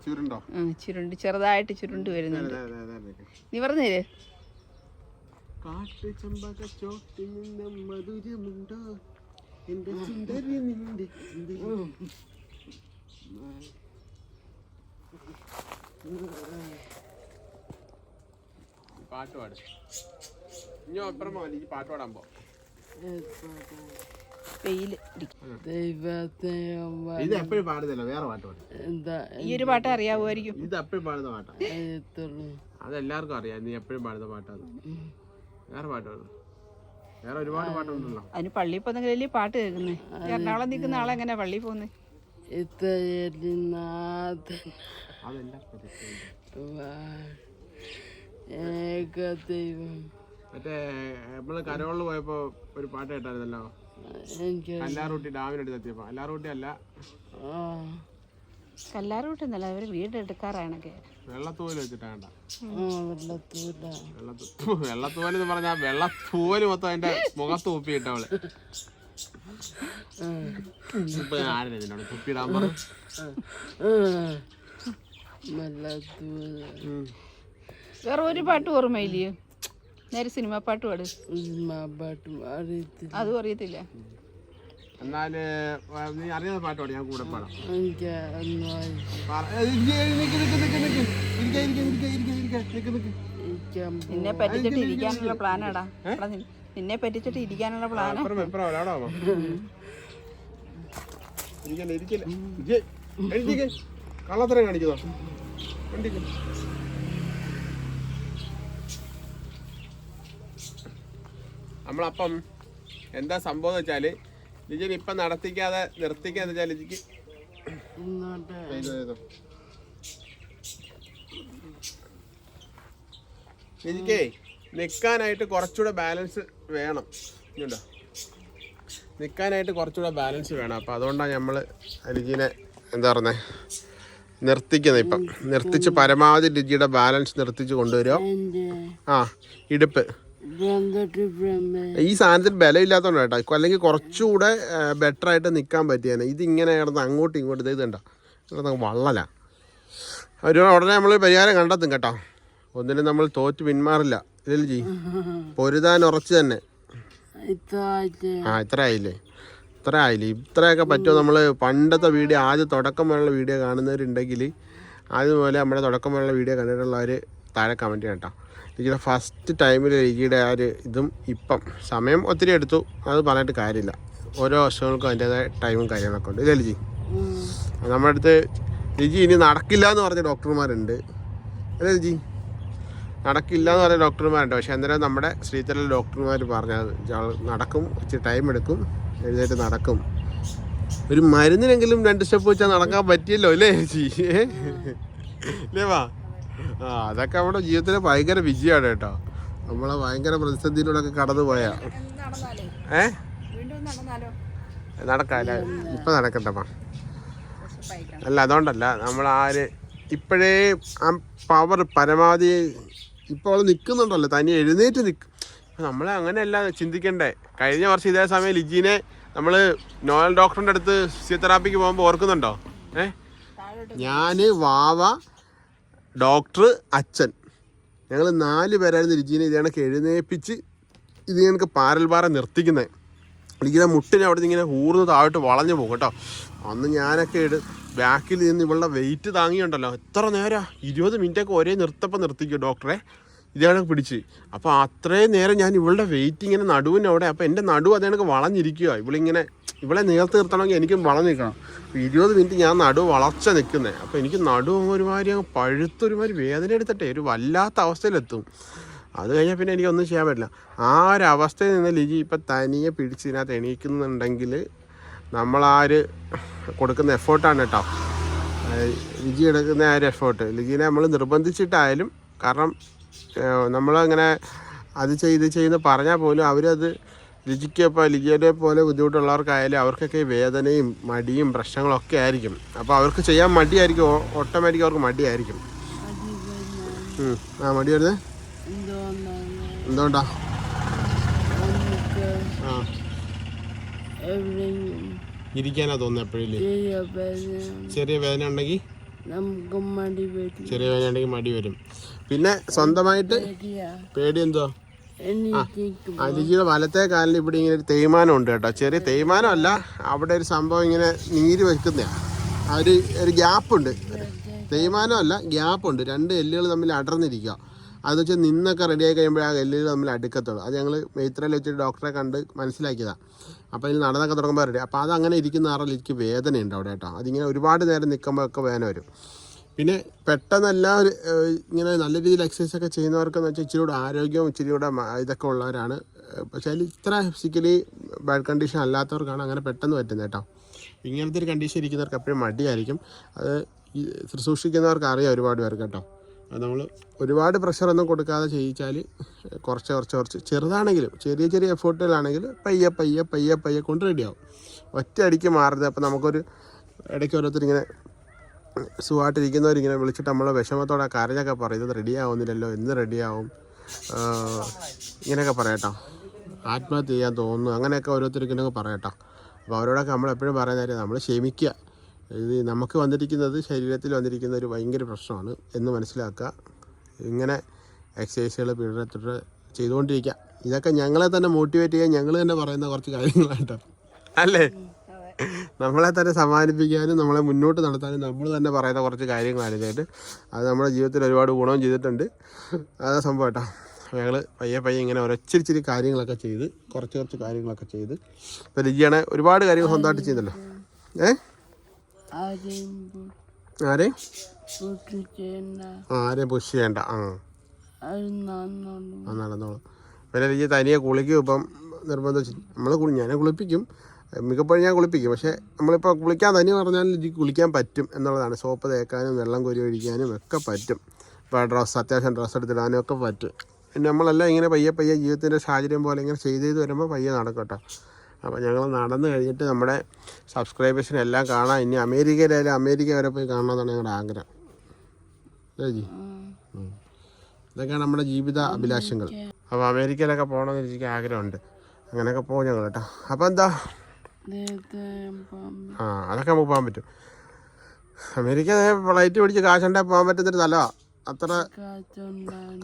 ചുരുണ്ടോ? ചുരുണ്ട്, ചെറുതായിട്ട് ചുരുണ്ട് വരുന്നുണ്ട്. നിവർന്നേര്. പാട്ട് പാട്. ഇഞ്ഞോ അപ്പുറം മതി പാട്ട് പാടാൻ പോ. വെയില് ഇത് എപ്പോഴും പാടുന്നില്ല, വേറെ പാട്ട് പാടും. ഈ ഒരു പാട്ട് അറിയാവുമായിരിക്കും. ഇത് എപ്പോഴും പാടുന്ന പാട്ടാ, അതെല്ലാവർക്കും അറിയാം. നീ എപ്പോഴും പാടുന്ന പാട്ടാണ്. വേറെ പാട്ട് പാടും. വേറെ ഒരുപാട് പാട്ടുണ്ടല്ലോ. അതിന് പള്ളിയിൽ പോകുന്നെങ്കിലല്ലേ പാട്ട് കേൾക്കുന്നേ. എറണാകുളം നിൽക്കുന്ന ആളെ എങ്ങനെ പള്ളിയിൽ പോകുന്നേ? മറ്റേ നമ്മള് കരോളിൽ പോയപ്പോ ഒരു പാട്ട് കേട്ടായിരുന്നല്ലോ, കല്ലാറൂട്ടി ഡാമിനടുത്ത് എത്തിയപ്പോ. കല്ലാറൂട്ടി അല്ല, കല്ലാറൂട്ടൊന്നല്ല, അവര് വീട് എടുക്കാറാണൊക്കെ. വെള്ളത്തൂവല് വെച്ചിട്ടാണ്ട. വെള്ളത്തൂവൽ എന്ന് പറഞ്ഞാ വെള്ളത്തൂവല് മൊത്തം അതിന്റെ മുഖത്ത് തുപ്പിയിട്ടവള്. ഇപ്പൊ ആരും ഇതിനോട് തുപ്പിയിടാൻ പറഞ്ഞു. വേറെ ഒരു പാട്ട് ഓർമ്മയില്ലയോ? നേരെ സിനിമ പാട്ട് പാട്. അതും അറിയത്തില്ല. എന്നാല് നീ അറിയാത്ത പാട്ട് പാടി, ഞാൻ കൂടെ പാടാം. നിന്നെ പറ്റിച്ചിട്ട് ഇരിക്കാനുള്ള പ്ലാനാടാ. നിന്നെ പറ്റിച്ചിട്ട് ഇരിക്കാനുള്ള പ്ലാനാ. കള്ളത്തരം കാണിക്കുന്നോ? നമ്മളപ്പം എന്താ സംഭവം എന്ന് വെച്ചാല്, ലിജിന് ഇപ്പം നടത്തിക്കാതെ നിർത്തിക്കാന്ന് വെച്ചാൽ ലിജിക്ക് ലിജിക്കേ നിൽക്കാനായിട്ട് കുറച്ചുകൂടെ ബാലൻസ് വേണം. ഇങ്ങോട്ടോ, നിൽക്കാനായിട്ട് കുറച്ചുകൂടെ ബാലൻസ് വേണം. അപ്പം അതുകൊണ്ടാണ് നമ്മൾ ലിജിനെ എന്താ പറയുന്നത് നിർത്തിക്കുന്നത്. ഇപ്പം നിർത്തിച്ച് പരമാവധി ലിജിയുടെ ബാലൻസ് നിർത്തിച്ച് കൊണ്ടുവരുമോ. ആ ഇടുപ്പ് ഈ സാധനത്തിൽ ബലമില്ലാത്തതുകൊണ്ട് കേട്ടോ, അല്ലെങ്കിൽ കുറച്ചുകൂടെ ബെറ്റർ ആയിട്ട് നിൽക്കാൻ പറ്റിയാണ്. ഇതിങ്ങനെ കിടന്ന് അങ്ങോട്ടും ഇങ്ങോട്ടും ഇത് കണ്ടോ, കിടന്ന് വള്ളല. ഉടനെ നമ്മൾ പരിഹാരം കണ്ടെത്തും കേട്ടോ. ഒന്നിനും നമ്മൾ തോറ്റ് പിന്മാറില്ല. ഇതിൽ പൊരുതാൻ ഉറച്ച് തന്നെ. ഇത്ര ആയില്ലേ? ഇത്രയൊക്കെ പറ്റുമോ? നമ്മൾ പണ്ടത്തെ വീഡിയോ, ആദ്യം തുടക്കം മുതലുള്ള വീഡിയോ കാണുന്നവരുണ്ടെങ്കിൽ ആദ്യം പോലെ നമ്മുടെ തുടക്കം മുതലുള്ള വീഡിയോ കണ്ടിട്ടുള്ളവർ താഴെ കമൻറ്റ് ചെയ്യണം കേട്ടോ. ലിജിയുടെ ഫസ്റ്റ് ടൈമിൽ ലിജിയുടെ ആ ഒരു ഇതും ഇപ്പം സമയം ഒത്തിരി എടുത്തു, അത് പറഞ്ഞിട്ട് കാര്യമില്ല. ഓരോ വർഷങ്ങൾക്കും അതിൻ്റേതായ ടൈമും കാര്യങ്ങളൊക്കെ ഉണ്ട്. ഇല്ലേ ലിജി? നമ്മുടെ അടുത്ത് ലിജി ഇനി നടക്കില്ല എന്ന് പറഞ്ഞ ഡോക്ടർമാരുണ്ട്. അല്ലേ ലിജി? നടക്കില്ല എന്ന് പറഞ്ഞ ഡോക്ടർമാരുണ്ട്. പക്ഷേ അന്നേരം നമ്മുടെ ശ്രീധരൽ ഡോക്ടർമാർ പറഞ്ഞത് നടക്കും, ഇച്ചിരി ടൈം എടുക്കും, എഴുന്നേറ്റ് നടക്കും. ഒരു മരുന്നിനെങ്കിലും 2 സ്റ്റെപ്പ് വെച്ചാൽ നടക്കാൻ പറ്റിയല്ലോ അല്ലേ ചേച്ചി? അല്ലേ വാ? അതൊക്കെ നമ്മുടെ ജീവിതത്തിലെ ഭയങ്കര വിജയമാണ് കേട്ടോ. നമ്മളെ ഭയങ്കര പ്രതിസന്ധിയിലൂടെയൊക്കെ കടന്നു പോയാ നടക്കാല്ല. ഇപ്പം നടക്കണ്ടപ്പാ. അല്ല അതുകൊണ്ടല്ല, നമ്മൾ ഇപ്പോഴേ ആ പവർ പരമാവധി ഇപ്പോൾ അവൾ നിൽക്കുന്നുണ്ടല്ലോ, തനി എഴുന്നേറ്റ് നിൽക്കും. നമ്മളെ അങ്ങനെയല്ല ചിന്തിക്കണ്ടേ. കഴിഞ്ഞ വർഷം ഇതേ സമയം ലിജീനെ നമ്മൾ നോയൽ ഡോക്ടറിൻ്റെ അടുത്ത് ഫിസിയോതെറാപ്പിക്ക് പോകുമ്പോൾ ഓർക്കുന്നുണ്ടോ? ഞാൻ, വാവ, ഡോക്ടർ, അച്ഛൻ ഞങ്ങൾ 4 പേരായിരുന്നു ലിജീനെ ഇത് കണക്ക് എഴുന്നേപ്പിച്ച് ഇത് ഞങ്ങൾക്ക് പാരൽപാറ നിർത്തിക്കുന്നത്. ലിജിയുടെ മുട്ടിനെ അവിടെ നിന്ന് ഇങ്ങനെ ഊർന്ന് താഴോട്ട് വളഞ്ഞു പോകും കേട്ടോ. അന്ന് ഞാനൊക്കെ ബാക്കിൽ നിന്ന് ഇവളുടെ വെയിറ്റ് താങ്ങിയുണ്ടല്ലോ, എത്ര നേരം 20 മിനിറ്റൊക്കെ ഒരേ നിർത്തിക്കും ഡോക്ടറെ ഇതാണ് പിടിച്ച്. അപ്പോൾ അത്രയും നേരം ഞാൻ ഇവളുടെ വെയിറ്റ് ഇങ്ങനെ നടുവിന് അവിടെ, അപ്പോൾ എൻ്റെ നടുവ് അതേണക്ക് വളഞ്ഞിരിക്കുക. ഇവളെ നേർത്ത് നിർത്തണമെങ്കിൽ എനിക്കും വളഞ്ഞ് നിൽക്കണം. 20 മിനിറ്റ് ഞാൻ നടുവ് വളർച്ച നിൽക്കുന്നത്. അപ്പോൾ എനിക്ക് നടുവ് ഒരുമാതിരി പഴുത്തൊരുമാതിരി വേദന എടുത്തിട്ടേ ഒരു വല്ലാത്ത അവസ്ഥയിലെത്തും. അത് കഴിഞ്ഞാൽ പിന്നെ എനിക്കൊന്നും ചെയ്യാൻ പറ്റില്ല. ആ ഒരു അവസ്ഥയിൽ നിന്ന് ലിജി ഇപ്പം തനിയെ പിടിച്ച് ഇതിനകത്ത് എണീക്കുന്നുണ്ടെങ്കിൽ നമ്മളാര് കൊടുക്കുന്ന എഫേർട്ടാണ് കേട്ടോ. ലിജി എടുക്കുന്ന ആ ഒരു എഫേർട്ട് ലിജിനെ നമ്മൾ നിർബന്ധിച്ചിട്ടായാലും, കാരണം നമ്മളങ്ങനെ അത് ചെയ്യുന്ന പറഞ്ഞാൽ പോലും അവരത് ലിജിക്കപ്പോൾ ലിജിയെ പോലെ ബുദ്ധിമുട്ടുള്ളവർക്കായാലും അവർക്കൊക്കെ വേദനയും മടിയും പ്രശ്നങ്ങളൊക്കെ ആയിരിക്കും. അപ്പോൾ അവർക്ക് ചെയ്യാൻ മടിയായിരിക്കും, ഓട്ടോമാറ്റിക് അവർക്ക് മടിയായിരിക്കും. ആ മടി വരുന്നത് എന്തുകൊണ്ടാ? ആ ഇരിക്കാനാ തോന്നുന്നത് എപ്പോഴും. ചെറിയ വേദന ഉണ്ടെങ്കിൽ മടി വരും. പിന്നെ സ്വന്തമായിട്ട് പേടി എന്തോ ലിജിയുടെ വലത്തെ കാലിൽ ഇവിടെ ഇങ്ങനെ ഒരു തേയ്മാനം ഉണ്ട് കേട്ടോ. ചെറിയ തേയ്മാനം അല്ല, അവിടെ ഒരു സംഭവം ഇങ്ങനെ നീര് വെക്കുന്നതാണ്. ആ ഒരു ഗ്യാപ്പുണ്ട്. തേയ്മാനം അല്ല, ഗ്യാപ്പുണ്ട്. 2 എല്ലുകൾ തമ്മിൽ അടർന്നിരിക്കുക. അതെന്ന് വെച്ചാൽ നിന്നൊക്കെ റെഡിയായി കഴിയുമ്പോൾ ആ എല്ലുകൾ തമ്മിൽ അടുക്കത്തുള്ളൂ. അത് ഞങ്ങൾ മേത്രയിൽ വെച്ചിട്ട് ഡോക്ടറെ കണ്ട് മനസ്സിലാക്കിയതാണ്. അപ്പോൾ ഇതിൽ നടന്നൊക്കെ തുടങ്ങുമ്പോൾ റെഡി. അപ്പോൾ അതങ്ങനെ ഇരിക്കുന്ന ആറിൽ എനിക്ക് വേദനയുണ്ട് അവിടെ കേട്ടോ. അതിങ്ങനെ ഒരുപാട് നേരം നിൽക്കുമ്പോഴൊക്കെ വേദന വരും. പിന്നെ പെട്ടെന്നെല്ലാം ഇങ്ങനെ നല്ല രീതിയിൽ എക്സസൈസ് ഒക്കെ ചെയ്യുന്നവർക്കെന്ന് വെച്ചാൽ ഇച്ചിരി കൂടെ ആരോഗ്യവും ഇച്ചിരി കൂടെ ഇതൊക്കെ ഉള്ളവരാണ്. പക്ഷേ ഇത്ര ഫിസിക്കലി ബാഡ് കണ്ടീഷൻ അല്ലാത്തവർക്കാണ് അങ്ങനെ പെട്ടെന്ന് പറ്റുന്നത് കേട്ടോ. ഇങ്ങനത്തെ ഒരു കണ്ടീഷൻ ഇരിക്കുന്നവർക്ക് എപ്പോഴും മടിയായിരിക്കും. അത് സൂക്ഷിക്കുന്നവർക്ക് അറിയാം ഒരുപാട് പേർക്ക് കേട്ടോ. അത് നമ്മൾ ഒരുപാട് പ്രഷറൊന്നും കൊടുക്കാതെ ചെയ്യിച്ചാൽ കുറച്ച് ചെറുതാണെങ്കിലും ചെറിയ എഫേർട്ടുകളാണെങ്കിൽ പയ്യെ കൊണ്ട് റെഡിയാവും. ഒറ്റ അടിക്ക് മാറുന്നത്. അപ്പോൾ നമുക്കൊരു ഇടയ്ക്ക് ഓരോരുത്തരിങ്ങനെ സുഖമായിട്ടിരിക്കുന്നവരിങ്ങനെ വിളിച്ചിട്ട് നമ്മളെ വിഷമത്തോടെ കരഞ്ഞൊക്കെ പറയും, ഇത് റെഡിയാവുന്നില്ലല്ലോ, എന്ന് റെഡിയാവും, ഇങ്ങനെയൊക്കെ പറയട്ടോ. ആത്മഹത്യ ചെയ്യാൻ തോന്നുന്നു, അങ്ങനെയൊക്കെ ഓരോരുത്തർക്കിനൊക്കെ പറയട്ടോ. അപ്പോൾ അവരോടൊക്കെ നമ്മളെപ്പോഴും പറയുന്ന കാര്യം നമ്മൾ ക്ഷമിക്കുക. ഇത് നമുക്ക് വന്നിരിക്കുന്നത് ശരീരത്തിൽ വന്നിരിക്കുന്ന ഒരു ഭയങ്കര പ്രശ്നമാണ് എന്ന് മനസ്സിലാക്കുക. ഇങ്ങനെ എക്സസൈസുകൾ പീഡനത്തോടെ ചെയ്തുകൊണ്ടിരിക്കുക. ഇതൊക്കെ ഞങ്ങളെ തന്നെ മോട്ടിവേറ്റ് ചെയ്യാൻ ഞങ്ങൾ തന്നെ പറയുന്ന കുറച്ച് കാര്യങ്ങളാട്ടോ, അല്ലേ? നമ്മളെ തന്നെ സമാധാനിപ്പിക്കാനും നമ്മളെ മുന്നോട്ട് നടത്താനും നമ്മൾ തന്നെ പറയുന്ന കുറച്ച് കാര്യങ്ങളാണ് ഇതായിട്ട്. അത് നമ്മുടെ ജീവിതത്തിൽ ഒരുപാട് ഗുണവും ചെയ്തിട്ടുണ്ട്. അതാ സംഭവം കേട്ടോ. ഞങ്ങൾ പയ്യെ ഇങ്ങനെ ഒരച്ചിരി കാര്യങ്ങളൊക്കെ ചെയ്ത് കുറച്ച് കാര്യങ്ങളൊക്കെ ചെയ്ത് ഇപ്പോൾ ലിജിയാണ് ഒരുപാട് കാര്യങ്ങൾ സ്വന്തമായിട്ട് ചെയ്യുന്നല്ലോ. ആരെയും പുഷ് ചെയ്യണ്ട. നടന്നോളൂ. പിന്നെ ലിജി തനിയെ കുളിക്കും. ഇപ്പം നിർബന്ധിച്ച് ഞാനെ കുളിപ്പിക്കും, മിക്കപ്പോഴും ഞാൻ കുളിപ്പിക്കും. പക്ഷേ നമ്മളിപ്പോൾ കുളിക്കാൻ തന്നെ പറഞ്ഞാൽ ലിജി കുളിക്കാൻ പറ്റും എന്നുള്ളതാണ്. സോപ്പ് തേക്കാനും വെള്ളം കോരി ഒഴിക്കാനും ഒക്കെ പറ്റും. ഇപ്പോൾ അത്യാവശ്യം ഡ്രസ്സ് എടുത്തിടാനും ഒക്കെ പറ്റും. പിന്നെ നമ്മളെല്ലാം ഇങ്ങനെ പയ്യെ ജീവിതത്തിൻ്റെ സാഹചര്യം പോലെ ഇങ്ങനെ ചെയ്ത് വരുമ്പോൾ പയ്യെ നടക്കും കേട്ടോ. അപ്പോൾ ഞങ്ങൾ നടന്നു കഴിഞ്ഞിട്ട് നമ്മുടെ സബ്സ്ക്രൈബേഴ്സിനെല്ലാം കാണാം. ഇനി അമേരിക്കയിലായാലും അമേരിക്ക വരെ പോയി കാണണമെന്നാണ് ഞങ്ങളുടെ ആഗ്രഹം. ജി ഇതൊക്കെയാണ് നമ്മുടെ ജീവിത അഭിലാഷങ്ങൾ. അപ്പോൾ അമേരിക്കയിലൊക്കെ പോകണമെന്ന് എനിക്ക് ആഗ്രഹമുണ്ട്. അങ്ങനെയൊക്കെ പോകും ഞങ്ങൾ കേട്ടോ. അപ്പോൾ എന്താ അതൊക്കെ നമുക്ക് പോകാൻ പറ്റും. അമേരിക്ക ഫ്ലൈറ്റ് പിടിച്ച് കാശുണ്ടായി പോകാൻ പറ്റുന്നൊരു സ്ഥലമാണ്. അത്ര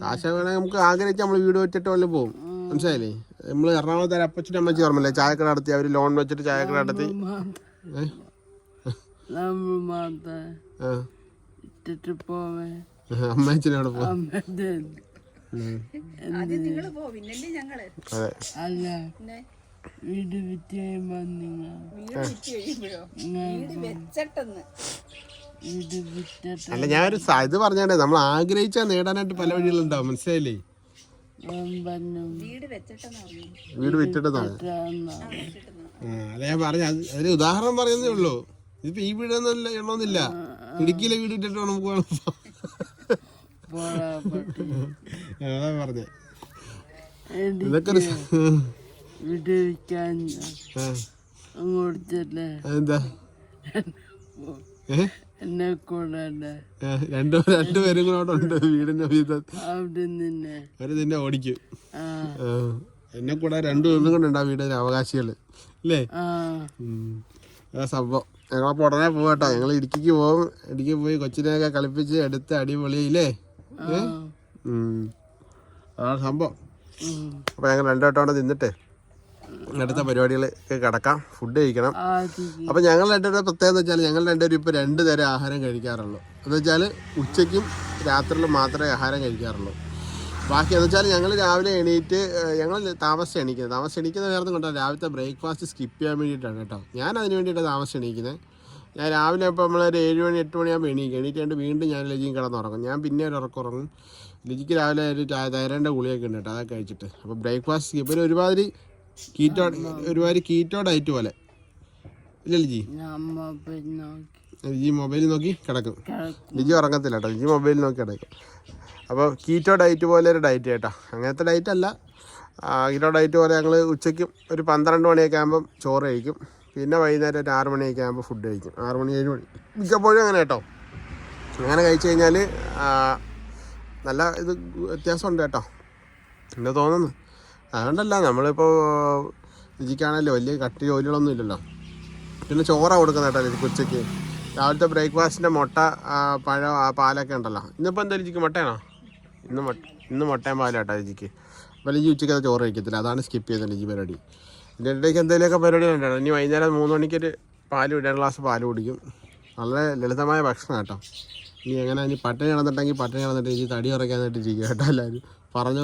കാശ് വേണമെങ്കിൽ നമുക്ക് ആഗ്രഹിച്ച് നമ്മൾ വീട് വെച്ചിട്ട് വല്ലതും പോകും. മനസ്സിലായില്ലേ? നമ്മൾ എറണാകുളത്തെ അപ്പച്ചനും അമ്മച്ചി ഓർമ്മല്ലേ, ചായക്കട നടത്തി, അവർ ലോൺ വെച്ചിട്ട് ചായക്കട നടത്തി. അമ്മച്ചനോട് പോകും. അല്ല, ഞാനൊരു ഇത് പറഞ്ഞേ, നമ്മൾ ആഗ്രഹിച്ചാൽ നേടാനായിട്ട് പല വഴികളുണ്ടാവും. മനസ്സിലായില്ലേ? വീട് വിറ്റിട്ടെന്നാണ്. അതെ ഞാൻ പറഞ്ഞ അതിന് ഉദാഹരണം പറയുന്നേ ഉള്ളൂ. ഇതിപ്പോ ഈ വീടൊന്നും എണ്ണമൊന്നുമില്ല. ഇടുക്കിയിലെ വീട് വിറ്റിട്ട് നമുക്ക് വേണം. അതാ പറഞ്ഞേ. ഇതൊക്കെ എന്താ രണ്ടുപേരും കൂടെ ഉണ്ട് വീടിന്റെ അവര് നിന്നെ ഓടിക്കും. എന്നെ കൂടെ രണ്ടുപേരും കൂടെ ഉണ്ടാവും വീടിന്റെ അവകാശികള്, അല്ലേ? അതാ സംഭവം. ഞങ്ങളപ്പോ ഉടനെ പോകട്ടോ. ഞങ്ങൾ ഇടുക്കിക്ക് പോകും. ഇടുക്കി പോയി കൊച്ചിനെയൊക്കെ കളിപ്പിച്ച് എടുത്ത് അടിപൊളിയില്ലേ? അതാണ് സംഭവം. അപ്പോൾ ഞങ്ങൾ 2 വട്ടം തിന്നിട്ട് അടുത്ത പരിപാടികളൊക്കെ കിടക്കാം, ഫുഡ് കഴിക്കണം. അപ്പോൾ ഞങ്ങൾ 2 പേരുടെ പ്രത്യേകത എന്ന് വെച്ചാൽ ഞങ്ങൾ 2 പേരും ഇപ്പോൾ 2 നേരം ആഹാരം കഴിക്കാറുള്ളൂ. എന്ന് വെച്ചാൽ ഉച്ചയ്ക്കും രാത്രിയിലും മാത്രമേ ആഹാരം കഴിക്കാറുള്ളൂ. ബാക്കി എന്ന് വെച്ചാൽ ഞങ്ങൾ രാവിലെ എണീറ്റ് ഞങ്ങൾ താമസിച്ച് എണീക്കുന്ന നേരത്തെ കൊണ്ടാണ് രാവിലത്തെ ബ്രേക്ക്ഫാസ്റ്റ് സ്കിപ്പ് ചെയ്യാൻ വേണ്ടിയിട്ടാണ് കേട്ടോ. ഞാൻ അതിന് വേണ്ടിയിട്ടാണ് താമസിച്ച് എണീക്കുന്നത്. ഞാൻ രാവിലെ ഇപ്പോൾ നമ്മളൊരു 7 മണി 8 മണിയാകുമ്പോൾ എണീറ്റ് വീണ്ടും ഞാൻ ലജിയും കിടന്നുറങ്ങും. ഞാൻ പിന്നെ ഒരു ഉറങ്ങും. ലജിക്ക് രാവിലെ ഒരു തൈറോയിഡിൻ്റെ ഗുളിയൊക്കെ ഉണ്ട് കേട്ടോ, അതൊക്കെ കഴിച്ചിട്ട്. അപ്പോൾ ബ്രേക്ക്ഫാസ്റ്റ് സ്കിപ്പ് ഒരുമാതിരി കീറ്റോ ഡയറ്റ് പോലെ ഇല്ല ലിജി. ലിജി മൊബൈലിൽ നോക്കി കിടക്കും. ലിജി ഉറങ്ങത്തില്ല കേട്ടോ, ലിജി മൊബൈലിൽ നോക്കി കിടക്കും. അപ്പോൾ കീറ്റോ ഡയറ്റ് പോലെ ഒരു ഡയറ്റ് കേട്ടോ. അങ്ങനത്തെ ഡയറ്റ് അല്ല, കീറ്റോ ഡയറ്റ് പോലെ ഞങ്ങൾ ഉച്ചയ്ക്കും ഒരു 12 മണിയൊക്കെ ആകുമ്പം ചോറ് കഴിക്കും. പിന്നെ വൈകുന്നേരം ഒരു 6 മണിയൊക്കെ ആകുമ്പോൾ ഫുഡ് കഴിക്കും. 6 മണി 7 മണി മിക്കപ്പോഴും അങ്ങനെ കേട്ടോ. അങ്ങനെ കഴിച്ച് കഴിഞ്ഞാൽ നല്ല ഇത് വ്യത്യാസമുണ്ട് കേട്ടോ, എന്താ തോന്നുന്നു. അതുകൊണ്ടല്ല നമ്മളിപ്പോൾ രുചിക്കാണല്ലോ വലിയ കട്ടി ജോലികളൊന്നും ഇല്ലല്ലോ. പിന്നെ ചോറാണ് കൊടുക്കുന്നത് കേട്ടോ രുചിക്ക് ഉച്ചയ്ക്ക്. രാവിലത്തെ ബ്രേക്ക്ഫാസ്റ്റിൻ്റെ മുട്ട, പഴം, പാലൊക്കെ ഉണ്ടല്ലോ. ഇന്നിപ്പോൾ എന്താ രുചിക്ക് മുട്ടയാണോ? ഇന്ന് മുട്ടയും പാലും കേട്ടോ രുചിക്ക്. അപ്പോൾ രുചി ഉച്ചയ്ക്ക് അത് ചോറ് കഴിക്കത്തില്ല, അതാണ് സ്കിപ്പ് ചെയ്യുന്നത് രുചി പരിപാടി. ഇതിൻ്റെ ഇടയ്ക്ക് എന്തെങ്കിലുമൊക്കെ പരിപാടി ഉണ്ടാണ്. ഇനി വൈകുന്നേരം 3 മണിക്കൊരു 2 ഗ്ലാസ് പാല് കുടിക്കും. വളരെ ലളിതമായ ഭക്ഷണം കേട്ടോ. ഇനി പട്ടിണി കിടന്നിട്ട് രുചി തടി കുറയ്ക്കാനായിട്ട് ഇരിക്കുക കേട്ടോ. എല്ലാവരും പറഞ്ഞു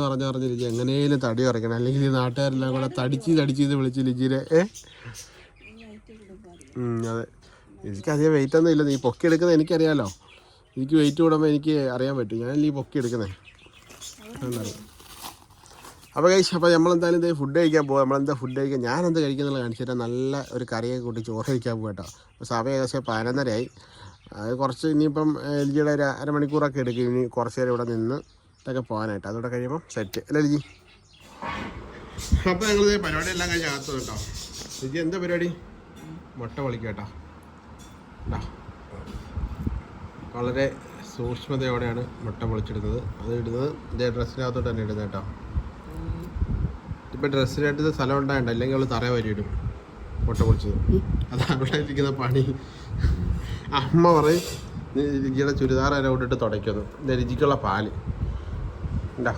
രുചി എങ്ങനെയും തടി കുറയ്ക്കണം, അല്ലെങ്കിൽ ഈ നാട്ടുകാരെല്ലാം കൂടെ തടിച്ച് ഇത് വിളിച്ച് രുചിയെ അതെ. എനിക്ക് അധികം വെയിറ്റ് ഒന്നും ഇല്ല, നീ പൊക്കി എടുക്കുന്നത് എനിക്കറിയാമല്ലോ. എനിക്ക് വെയിറ്റ് കൂടുമ്പോൾ എനിക്ക് അറിയാൻ പറ്റും, ഞാനല്ലേ ഈ പൊക്കി എടുക്കുന്നത്. അപ്പോൾ അപ്പോൾ നമ്മളെന്തായാലും ഇത് ഫുഡ് കഴിക്കാൻ പോകും. നമ്മളെന്താ ഫുഡ് കഴിക്കാൻ ഞാനെന്താ കഴിക്കുന്നുള്ള കാണിച്ചു തരാം. നല്ല ഒരു കറിയൊക്കെ കൂട്ടി ചോറ് കഴിക്കാൻ പോകും കേട്ടോ. അപ്പോൾ സമയം ഏകദേശം 11:30 അത് കുറച്ച് ഇനിയിപ്പം എൽജിയുടെ ഒരു അരമണിക്കൂറൊക്കെ എടുക്കും. ഇനി കുറച്ച് നേരം ഇവിടെ നിന്ന് ഇതൊക്കെ പോകാനായിട്ട്, അതോടെ കഴിയുമ്പോൾ സെറ്റ് അല്ലേ ലിജി? അപ്പോൾ ഞങ്ങൾ പരിപാടിയെല്ലാം കഴിഞ്ഞ് അകത്ത് കേട്ടോ. ലിജി എന്താ പരിപാടി? മുട്ട പൊളിക്കുക കേട്ടോ. വളരെ സൂക്ഷ്മതയോടെയാണ് മുട്ട പൊളിച്ചെടുത്തത്. അത് ഇടുന്നത് ഇതേ ഡ്രസ്സിനകത്തോട്ട് തന്നെ ഇടുന്നത് കേട്ടോ. ഇപ്പം ഡ്രസ്സിനായിട്ട് സ്ഥലം ഉണ്ടാകണ്ട, അല്ലെങ്കിൽ അവൾ തറ വരി ഇടും മുട്ട പൊളിച്ചത്. അത് അവിടെ ഇരിക്കുന്ന പണി. അമ്മ പറയും രുചിയുടെ ചുരിദാർ വരെ ഇട്ടിട്ട് തുടയ്ക്കുന്നു. ഇത് രുചിക്കുള്ള പാല് ഉണ്ടാ,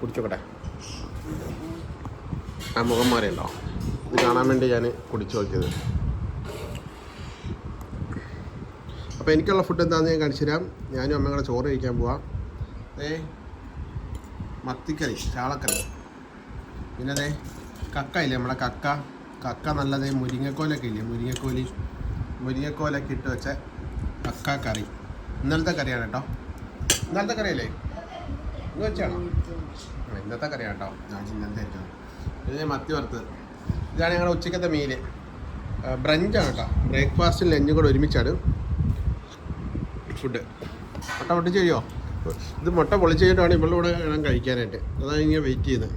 കുടിച്ചോക്കട്ടെ. ആ മുഖം മാറിയുണ്ടോ? ഇത് കാണാൻ വേണ്ടി ഞാൻ കുടിച്ചു നോക്കിയത്. അപ്പോൾ എനിക്കുള്ള ഫുഡ് എന്താണെന്ന് ഞാൻ കാണിച്ചു തരാം. ഞാനും അമ്മയും കൂടെ ചോറ് കഴിക്കാൻ പോവാം. മത്തിക്കറി, ചാളക്കറി, പിന്നെ കക്ക ഇല്ലേ നമ്മുടെ കക്ക നല്ലതേ മുരിങ്ങക്കോലൊക്കെ ഇല്ലേ, മുരിങ്ങക്കോലൊക്കെ ഇട്ട് വെച്ച കക്ക കറി. ഇന്നലത്തെ കറിയാണ് കേട്ടോ. ഇന്നലത്തെ കറിയല്ലേ? ഇന്ന് വെച്ചാണോ? ഇന്നത്തെ കറിയാണ് കേട്ടോ. ഞാൻ ഇന്നലത്തെ വെച്ചത്. ഇത് മത്തി വറുത്തത്. ഇതാണ് ഞങ്ങളുടെ ഉച്ചക്കത്തെ മീൻ. ബ്രഞ്ചാണ് കേട്ടോ. ബ്രേക്ക്ഫാസ്റ്റും ലഞ്ചും കൂടെ ഒരുമിച്ചാണ് ഫുഡ്. മുട്ട പൊട്ടിച്ച് കഴിയോ? ഇത് മുട്ട പൊളിച്ച് കഴിഞ്ഞിട്ടാണ് ഇവളുടെ വേണം കഴിക്കാനായിട്ട്. അതാണ് ഇങ്ങനെ വെയിറ്റ് ചെയ്യുന്നത്.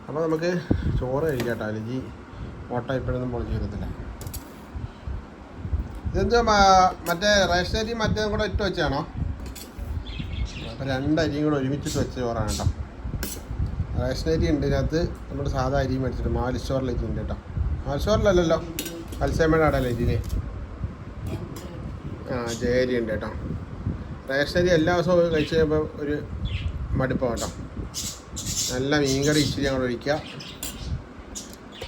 അപ്പോൾ നമുക്ക് ചോറ് കഴിക്കാം കേട്ടോ. അല്ലെങ്കിൽ മുട്ട ഇപ്പോഴൊന്നും പൊളിച്ച് തരത്തില്ല. ഇതെന്താ മറ്റേ റേഷനരി മറ്റേതും കൂടെ ഇട്ട് വെച്ചാണോ? അപ്പോൾ 2 അരിയും കൂടെ ഒരുമിച്ചിട്ട് വെച്ച ചോറാണ് കേട്ടോ. റേഷനരി ഉണ്ട് ഇതിനകത്ത്. നമ്മുടെ സാധാ അരിയും മേടിച്ചിട്ട് മാലിസ്റ്റോറിലേക്ക് ഉണ്ട് കേട്ടോ. മാലിസ്റ്റോറിലല്ലല്ലോ, അൽസേമയുടെ അടല്ലേ ഇതിന്. ജയരി ഉണ്ട് കേട്ടോ. റേഷനരി എല്ലാ ദിവസവും കഴിച്ച് കഴിയുമ്പോൾ ഒരു മടുപ്പാണ് കേട്ടോ. നല്ല മീൻകറി ഇച്ചിരി ഞങ്ങൾ ഒഴിക്കുക.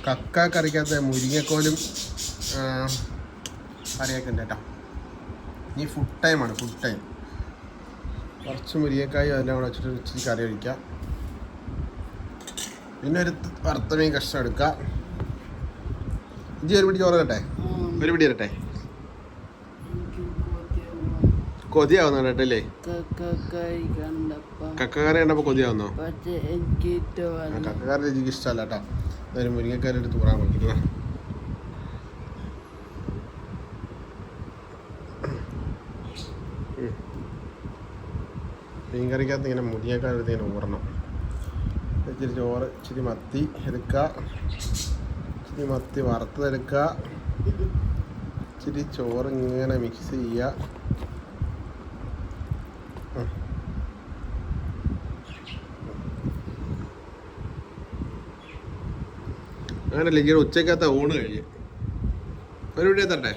കക്ക കറിക്കകത്ത് മുരിങ്ങക്കോലും കറിയൊക്കെ ഉണ്ട് കേട്ടോ. ഈ ഫുഡ് ടൈമാണ്, ഫുഡ് ടൈം. കുറച്ച് മുരിങ്ങക്കായും അതെല്ലാം കൂടെ വെച്ചിട്ട് ഇച്ചിരി കറി ഒഴിക്കുക. പിന്നെ ഒരു വറുത്ത മീൻ കഷ്ണം എടുക്കുക. ഇഞ്ചി ഒരു പിടി ചോറ് തരട്ടെ? ഒരു പിടി തരട്ടെ? കൊതിയാവുന്ന കേട്ടല്ലേ? കക്കക്കറി കണ്ടപ്പോൾ കൊതിയാവുന്നോ? കക്കക്കറി എനിക്ക് ഇഷ്ടമല്ല കേട്ടോ. ഒരു മുരിങ്ങക്കറി എടുത്ത് കൂടാൻ കൊടുക്കുക. മീൻകറിക്കകത്ത് ഇങ്ങനെ മുരിങ്ങക്കറി എടുത്ത് ഇങ്ങനെ ഊറണം. ഇച്ചിരി ചോറ്, ഇച്ചിരി മത്തി എടുക്കുക, ഇച്ചിരി മത്തി വറുത്തതെടുക്കുക, ഇച്ചിരി ചോറ് ഇങ്ങനെ മിക്സ് ചെയ്യുക. അങ്ങനെ ലിജിയുടെ ഉച്ചക്കത്തെ ഊണ് കഴിയും. ഒരു വീഡിയോ തട്ടെ?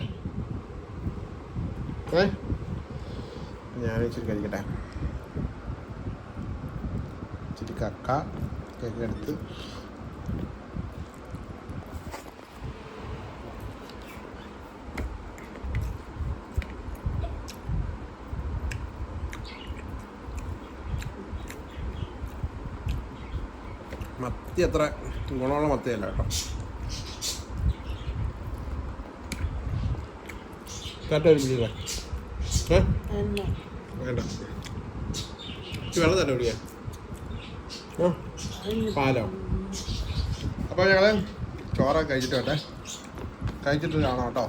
ഞാൻ ഇച്ചിരി കഴിക്കട്ടെ. ഇച്ചിരി കക്ക ഒക്കെ എടുത്ത് മത്തി അത്ര ഗുണമുള്ള മത്തിയല്ല കേട്ടോ. കാറ്റ ഒരു പിടിയില്ല വേണ്ട വെള്ളം തന്നെ പിടിയാ പാലോ. അപ്പോൾ ഞങ്ങൾ ചോറൊക്കെ കഴിച്ചിട്ട് വേണ്ടേ, കഴിച്ചിട്ട് കാണാം കേട്ടോ.